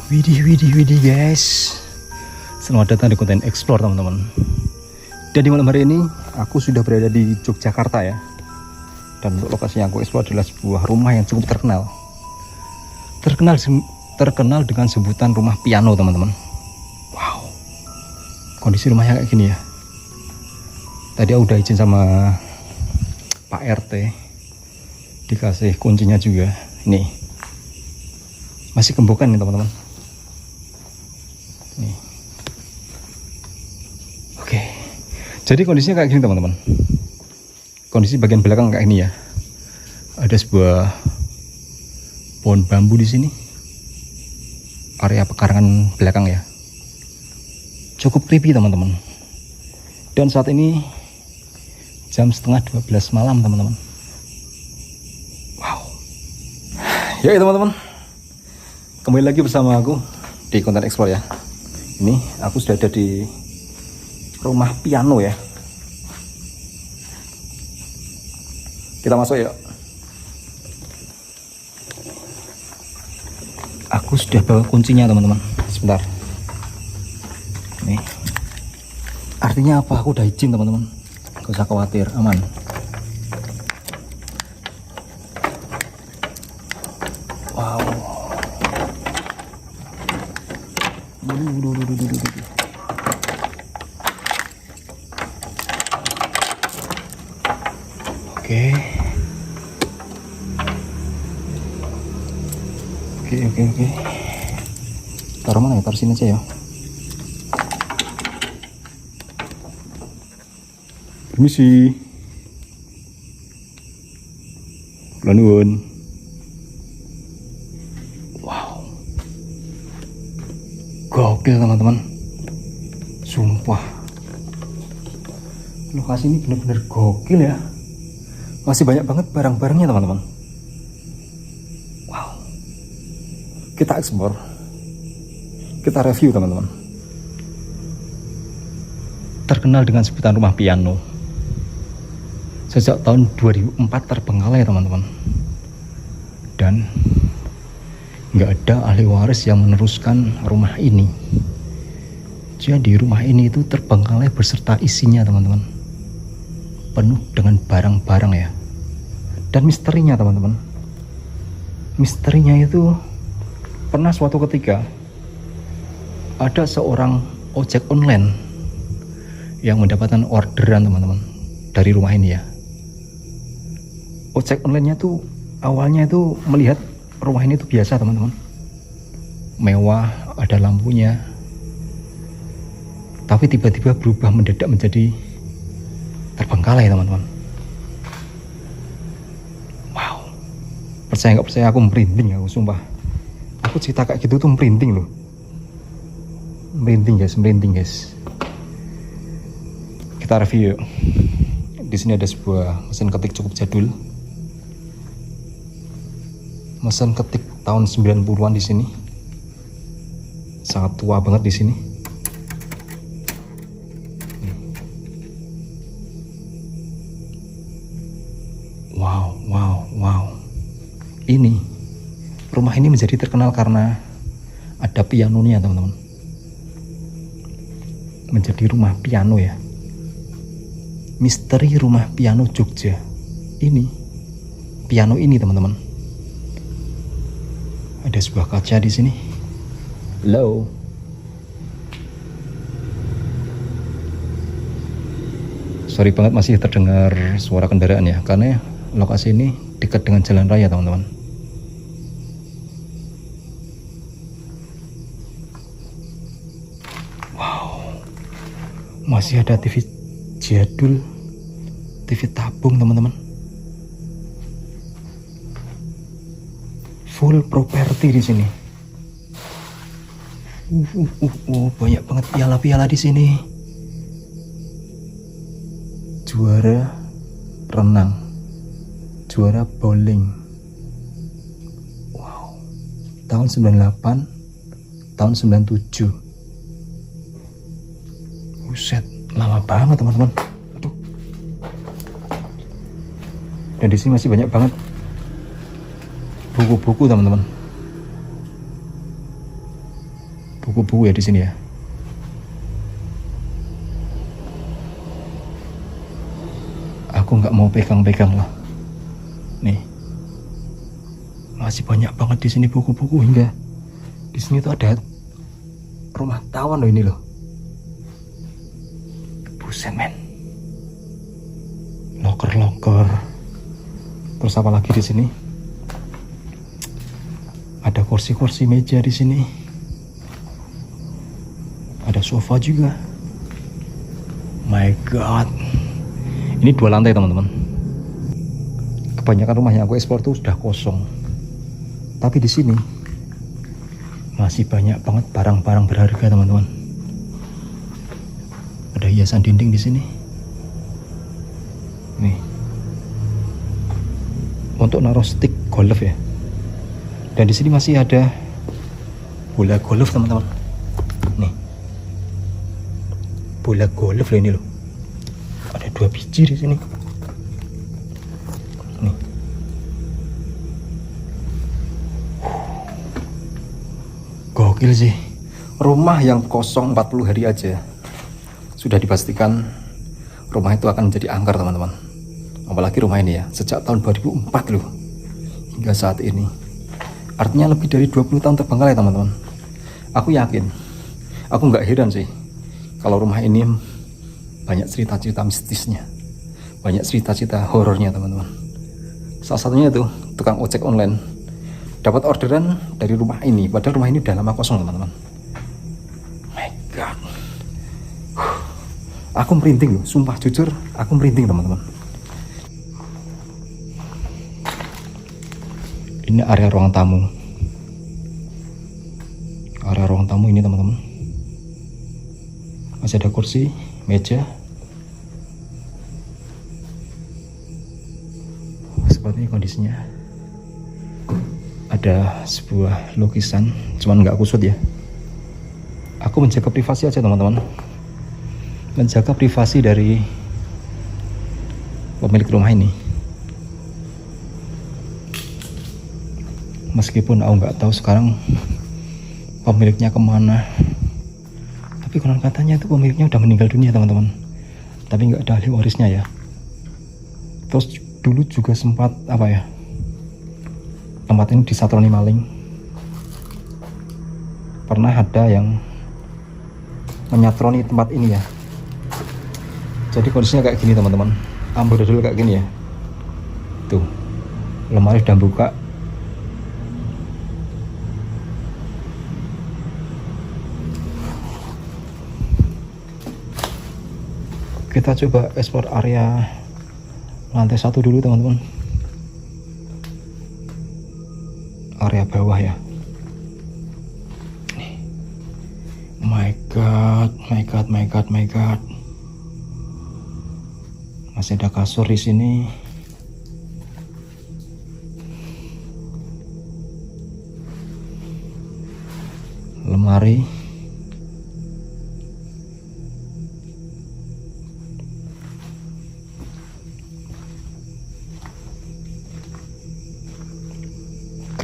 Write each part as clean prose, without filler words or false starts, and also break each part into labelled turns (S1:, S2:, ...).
S1: Widih guys. Selamat datang di konten Explore teman-teman. Dan di malam hari ini aku sudah berada di Yogyakarta ya. Dan untuk lokasi yang aku explore adalah sebuah rumah yang cukup terkenal. Terkenal dengan sebutan rumah piano teman-teman. Wow. Kondisi rumahnya kayak gini ya. Tadi aku udah izin sama Pak RT. Dikasih kuncinya juga. Nih. Masih gembokan nih teman-teman. Nih. Oke. Jadi kondisinya kayak gini teman-teman. Kondisi bagian belakang kayak ini ya. Ada sebuah pohon bambu di sini. Area pekarangan belakang ya. Cukup creepy teman-teman. Dan saat ini jam setengah 12 malam teman-teman. Wow. Ya teman-teman. Kembali lagi bersama aku di konten Explore ya. Ini aku sudah ada di rumah piano ya. Kita masuk yuk. Aku sudah bawa kuncinya teman-teman. Sebentar. Nih. Artinya apa? Aku udah izin teman-teman. Gak usah khawatir, aman. Wow. Oke. Taruh mana ya? Taruh sini aja ya. Permisi. Nuwun. Wow. Gokil teman-teman. Sumpah. Lokasi ini benar-benar gokil ya. Masih banyak banget barang-barangnya teman-teman. Wow. Kita explore. Kita review teman-teman. Terkenal dengan sebutan rumah piano. Sejak tahun 2004 terbengkalai teman-teman. Dan nggak ada ahli waris yang meneruskan rumah ini. Jadi rumah ini itu terbengkalai beserta isinya teman-teman. Penuh dengan barang-barang ya. Dan misterinya teman-teman. Misterinya itu pernah suatu ketika ada seorang ojek online yang mendapatkan orderan teman-teman dari rumah ini ya. Ojek online-nya tuh awalnya itu melihat rumah ini tuh biasa teman-teman. Mewah, ada lampunya. Tapi tiba-tiba berubah mendadak menjadi terbengkalai teman-teman. Wow. Percaya nggak percaya aku merinding aku sumpah. Aku cerita kayak gitu tuh merinding loh. Merinding guys. Kita review yuk. Di sini ada sebuah mesin ketik cukup jadul. Mesin ketik tahun 90-an di sini. Sangat tua banget di sini. Wow. Ini rumah ini menjadi terkenal karena ada pianonya teman-teman. Menjadi rumah piano ya. Misteri rumah piano Jogja. Ini piano ini teman-teman. Ada sebuah kaca di sini. Hello. Sorry banget masih terdengar suara kendaraan ya, karena lokasi ini dekat dengan jalan raya teman-teman. Wow. Masih ada TV jadul, TV tabung teman-teman. Full properti di sini. Banyak banget piala-piala di sini. Juara renang, juara bowling. Wow. Tahun 98, tahun 97. Buset, lama banget teman-teman. Dan di sini masih banyak banget buku-buku teman-teman. buku-buku ya di sini ya. Aku nggak mau pegang-pegang lah. Nih, masih banyak banget di sini buku-buku, hingga di sini tuh ada rumah tawon loh ini loh. Buset men. Loker-loker. Terus apa lagi di sini? Ada kursi-kursi meja di sini. Ada sofa juga. My God. Ini 2 lantai teman-teman. Kebanyakan rumah yang aku ekspor tuh sudah kosong. Tapi di sini masih banyak banget barang-barang berharga teman-teman. Ada hiasan dinding di sini. Nih. Untuk naruh stick golf ya. Dan di sini masih ada bola golf teman-teman. Nih. Bola golf loh ini loh. Ada 2 biji di sini. Nih. Gokil sih. Rumah yang kosong 40 hari aja sudah dipastikan rumah itu akan menjadi angker teman-teman. Apalagi rumah ini ya, sejak tahun 2004 loh hingga saat ini. Artinya lebih dari 20 tahun terbengkalai teman-teman. Aku yakin, aku nggak heran sih kalau rumah ini banyak cerita-cerita mistisnya, banyak cerita-cerita horornya teman-teman. Salah satunya itu tukang ojek online dapat orderan dari rumah ini, padahal rumah ini udah lama kosong teman-teman. My God, aku merinding loh, sumpah jujur aku merinding teman-teman. Ini area ruang tamu. Area ruang tamu ini teman-teman. Masih ada kursi, meja. Seperti ini kondisinya. Ada sebuah lukisan, cuman nggak kusut ya. Aku menjaga privasi aja teman-teman. Menjaga privasi dari pemilik rumah ini. Meskipun aku nggak tahu sekarang pemiliknya kemana, tapi konon katanya itu pemiliknya udah meninggal dunia teman-teman. Tapi nggak ada ahli warisnya ya. Terus dulu juga sempat apa ya, tempat ini disatroni maling. Pernah ada yang menyatroni tempat ini ya. Jadi kondisinya kayak gini teman-teman, amburadul kayak gini ya. Tuh, lemari udah buka. Kita coba ekspor area lantai 1 dulu teman-teman. Area bawah ya. Nih. My God, my God, my God, my God. Masih ada kasur di sini. Lemari.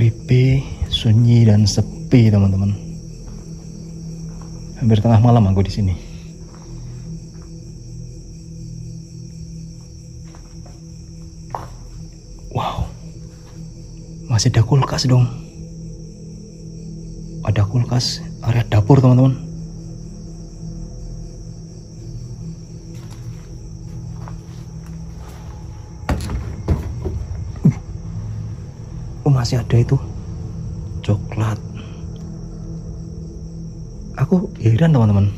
S1: Creepy, sunyi dan sepi teman-teman. Hampir tengah malam aku di sini. Wow, masih ada kulkas dong. Ada kulkas, area dapur teman-teman. Masih ada itu coklat. Aku heran teman-teman.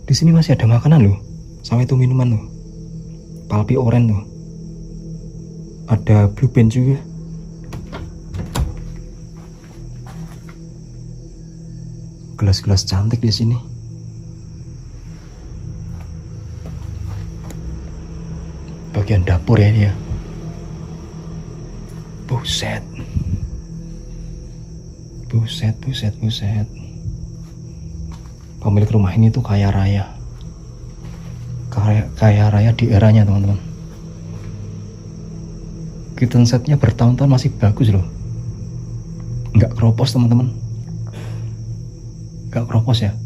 S1: Di sini masih ada makanan loh, sama itu minuman loh. Palpi oren loh. Ada blue band juga. Gelas-gelas cantik di sini. Bagian dapur ya ini ya. Buset. Pemilik rumah ini tuh kaya raya. Kaya raya di eranya teman-teman. kitchen setnya bertahun-tahun masih bagus loh, nggak keropos teman-teman, nggak keropos ya.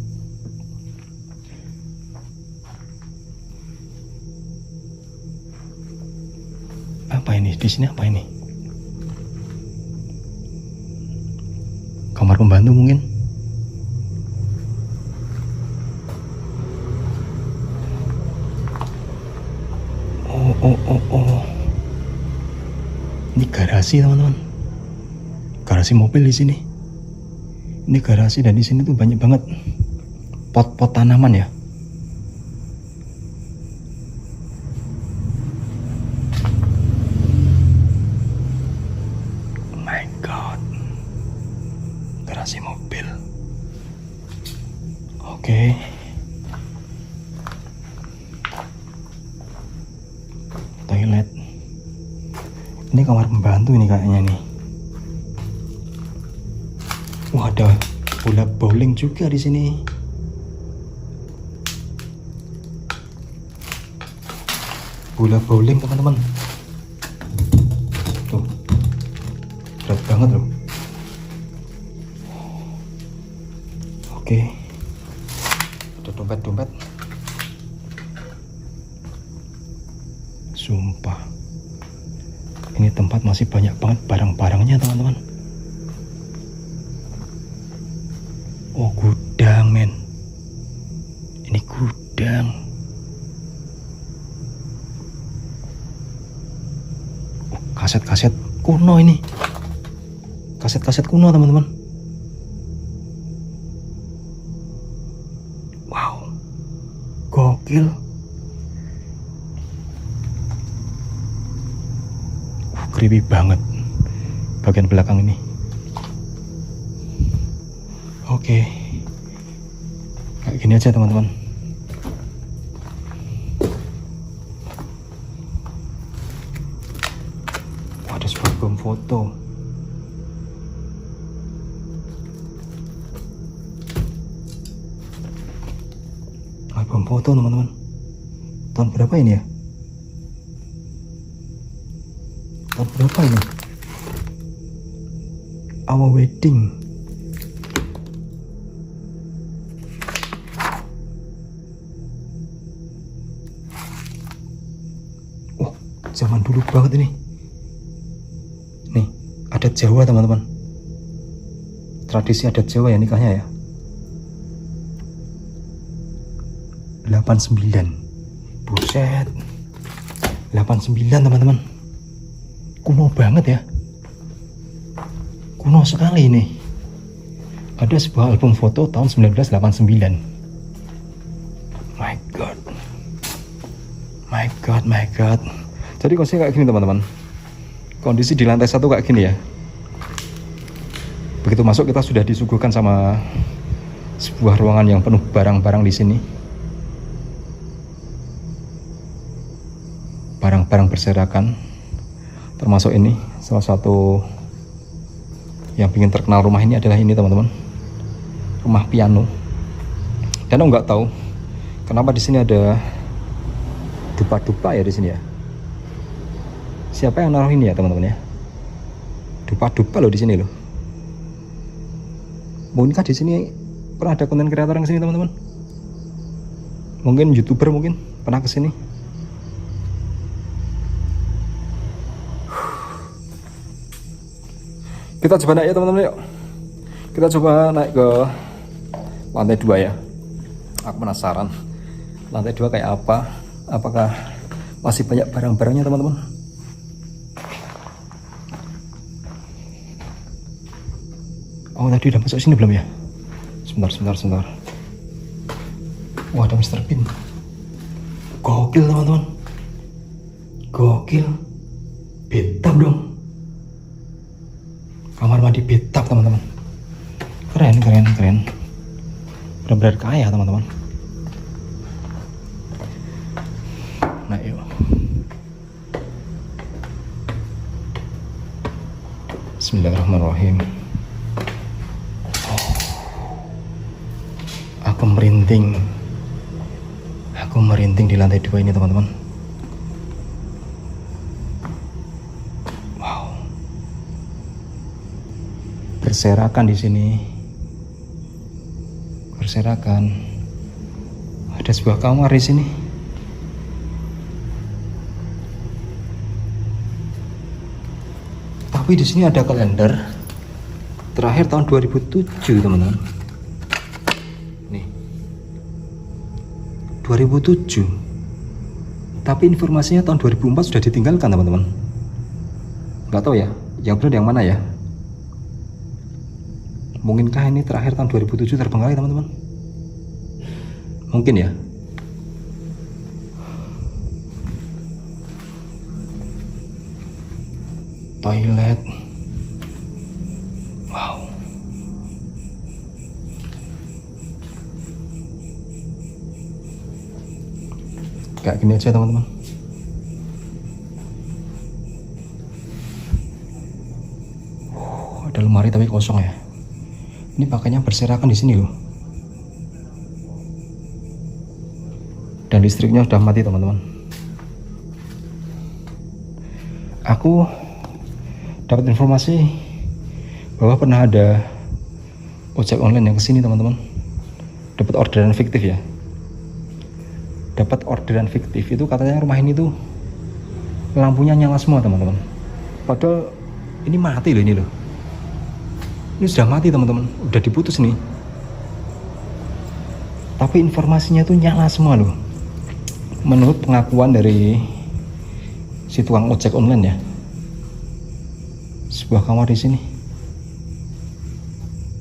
S1: Apa ini di sini? Apa ini? Kamar pembantu mungkin. Oh. Ini garasi teman-teman. Garasi mobil di sini. Ini garasi dan di sini tuh banyak banget pot-pot tanaman ya. Oh my god. Garasi mobil. Oke. Toilet. Ini kamar pembantu ini kayaknya nih. Wah, ada bola bowling juga di sini. Bola bowling teman-teman. Tuh. Berat banget loh. Oke. Ada dompet-dompet. Sumpah. Ini tempat masih banyak banget barang-barangnya teman-teman. Oh, gudang men. Ini gudang. Oh, kaset-kaset kuno ini. Kaset-kaset kuno teman-teman. Wow. Gokil. Creepy banget bagian belakang ini. Oke, kayak gini aja teman-teman. Ada sebuah album foto. Album foto teman-teman. Tahun berapa ini ya? Tahun berapa ini? Our wedding. Oh, zaman dulu banget ini. Nih, adat Jawa teman-teman. Tradisi adat Jawa ya nikahnya ya. 89. Buset. 89 teman-teman. Kuno banget ya. Kuno sekali ini. Ada sebuah album foto tahun 1989. My god. My god. Jadi kondisi kayak gini teman-teman. Kondisi di lantai 1 kayak gini ya. Begitu masuk kita sudah disuguhkan sama sebuah ruangan yang penuh barang-barang di sini. Barang-barang berserakan. Termasuk ini salah satu yang bikin terkenal rumah ini adalah ini teman-teman, rumah piano. Dan aku nggak tahu kenapa di sini ada dupa-dupa ya di sini ya. Siapa yang naruh ini ya teman-teman ya? Dupa-dupa loh di sini loh. Mungkinkah di sini pernah ada konten kreator yang kesini teman-teman? Mungkin YouTuber mungkin pernah kesini. Kita coba naik ya teman-teman yuk. Kita coba naik ke lantai 2 ya. Aku penasaran lantai 2 kayak apa. Apakah masih banyak barang-barangnya teman-teman? Oh, tadi udah masuk sini belum ya? Sebentar. Wah, ada Mr. Bean. Gokil teman-teman. Gokil. Betap dong. Kamar mandi betap teman-teman. Keren. Benar-benar kaya teman-teman. Nah yuk. Bismillahirrahmanirrahim. Aku merinding di lantai 2 ini teman-teman. berserakan di sini. Berserakan. Ada sebuah kamar di sini. Tapi di sini ada kalender terakhir tahun 2007, teman-teman. Nih. 2007. Tapi informasinya tahun 2004 sudah ditinggalkan, teman-teman. Nggak tahu ya, yang benar yang mana ya? Mungkinkah ini terakhir tahun 2007 terbengkalai, teman-teman? Mungkin ya. Toilet. Wow. Kayak gini aja, teman-teman. Ada lemari tapi kosong ya. Ini pakainya berserakan di sini loh. Dan listriknya sudah mati, teman-teman. Aku dapat informasi bahwa pernah ada ojek online yang kesini, teman-teman. Dapat orderan fiktif ya. Dapat orderan fiktif itu katanya rumah ini tuh lampunya nyala semua, teman-teman. Padahal ini mati loh, ini loh. Ini sudah mati, teman-teman. Udah diputus nih. Tapi informasinya tuh nyala semua loh. Menurut pengakuan dari si tukang ojek online ya. Sebuah kamar di sini.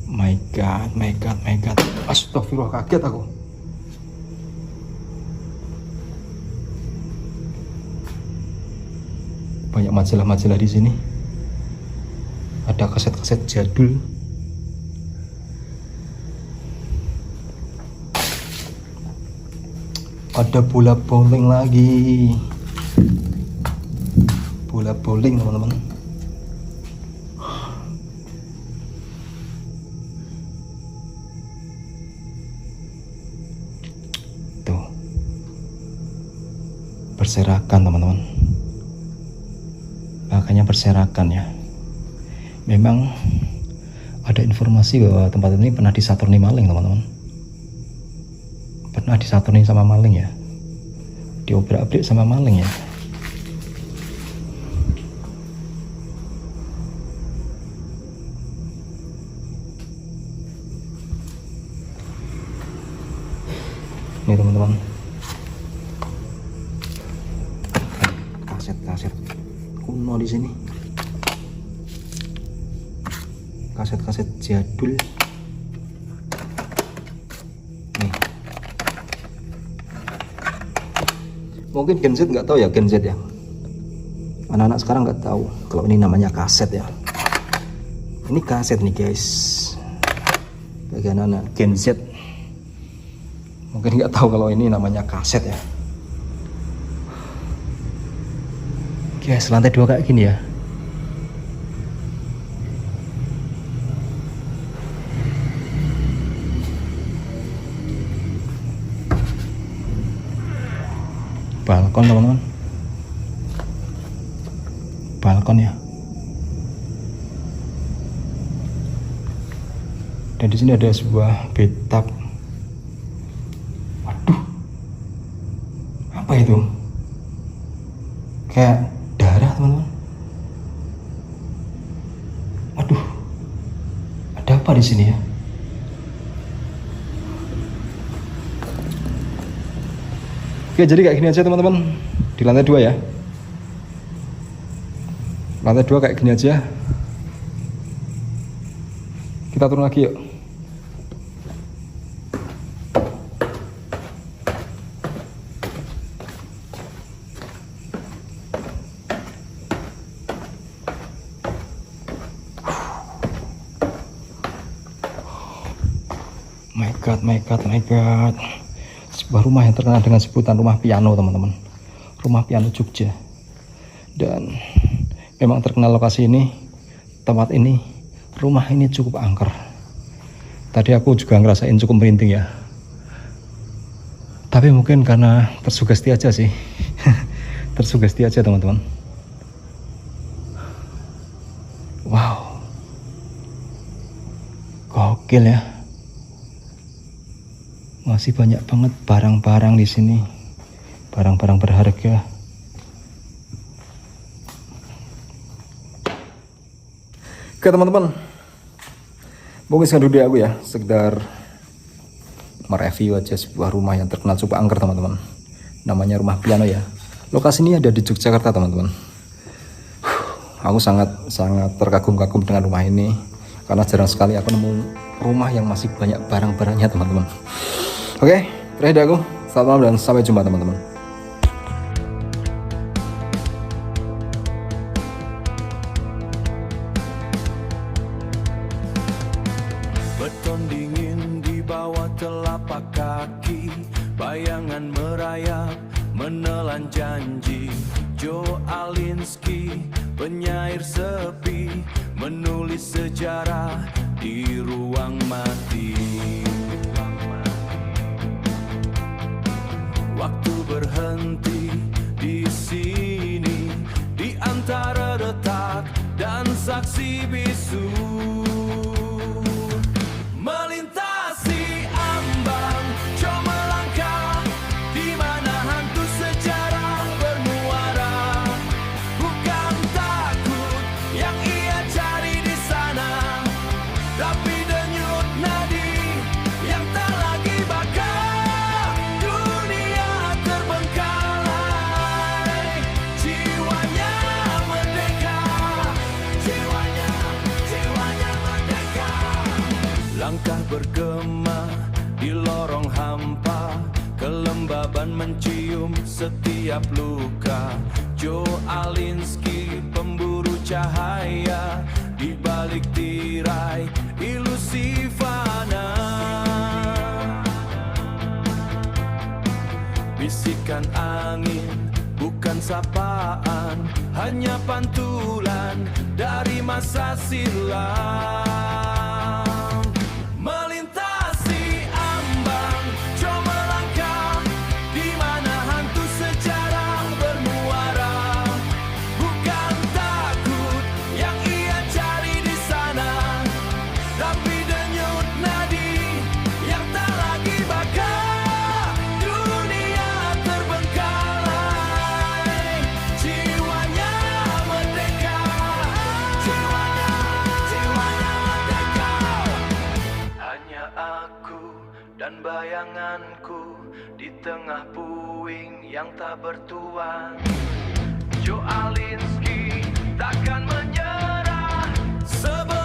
S1: My God, my God, my God. Astagfirullah, kaget aku. Banyak majalah-majalah di sini. Ada kaset-kaset jadul. Ada bola bowling lagi. Bola bowling, teman-teman. Tuh. Berserakan, teman-teman. Makanya berserakan ya. Memang ada informasi bahwa tempat ini pernah disaturni maling, teman-teman. Pernah disaturni sama maling ya. Diobrak-abrik sama maling ya. Ini, teman-teman. Kaset-kaset kuno di sini. Kaset-kaset jadul. Nih. Mungkin Gen Z nggak tahu ya, Gen Z ya. Anak-anak sekarang nggak tahu kalau ini namanya kaset ya. Ini kaset nih guys. Bagi anak-anak Gen Z mungkin nggak tahu kalau ini namanya kaset ya. Guys, lantai 2 kayak gini ya. Balkon, teman-teman. Balkon ya. Dan di sini ada sebuah bathtub. Waduh. Apa itu? Kayak darah, teman-teman. Waduh. Ada apa di sini ya? Oke, jadi kayak gini aja, teman-teman. Di lantai 2 ya. Lantai 2 kayak gini aja. Kita turun lagi yuk. My God, my God, my God. Sebuah rumah yang terkenal dengan sebutan rumah piano, teman-teman. Rumah piano Jogja. Dan memang terkenal lokasi ini, tempat ini, rumah ini cukup angker. Tadi aku juga ngerasain cukup merinding ya. Tapi mungkin karena tersugesti aja sih. Tersugesti aja, teman-teman. Wow. gokil ya. Masih banyak banget barang-barang di sini, barang-barang berharga. Oke teman-teman, mungkin sekian dulu aku ya, sekedar mereview aja sebuah rumah yang terkenal cukup angker teman-teman. Namanya Rumah Piano ya. Lokasi ini ada di Yogyakarta teman-teman. Aku sangat terkagum-kagum dengan rumah ini, karena jarang sekali aku nemu rumah yang masih banyak barang-barangnya teman-teman. Oke, terakhir aku, selamat malam dan sampai jumpa teman-teman.
S2: Beton dingin di bawah telapak kaki, bayangan merayap menelan janji. Joe Alinsky, penyair sepi, menulis sejarah di ruang mati. Waktu berhenti di sini, di antara detak dan saksi bisu. Melintasi ambang, coba melangkah di mana hantu sejarah bermuara. Bukan takut yang ia cari di sana, tapi denyut nadi yang tak lagi bakal. Dunia terbengkalai, jiwanya merdeka, jiwanya merdeka. Langkah bergema di lorong hampa, kelembaban mencium setiap luka. Joe Alinsky, pemburu cahaya di balik tirai ilusi fana. Bisikan angin bukan sapaan, hanya pantulan dari masa silam. Melintasi ambang, coba melangkah di mana hantu sejarah bermuara. Bukan takut yang ia cari di sana, tapi denyut nadi yang tak lagi bakal. Dunia terbengkalai, jiwanya merdeka, jiwanya merdeka. Hanya aku dan bayanganku di tengah puing yang tak bertuan. Joe Alinsky takkan menyerah sebelum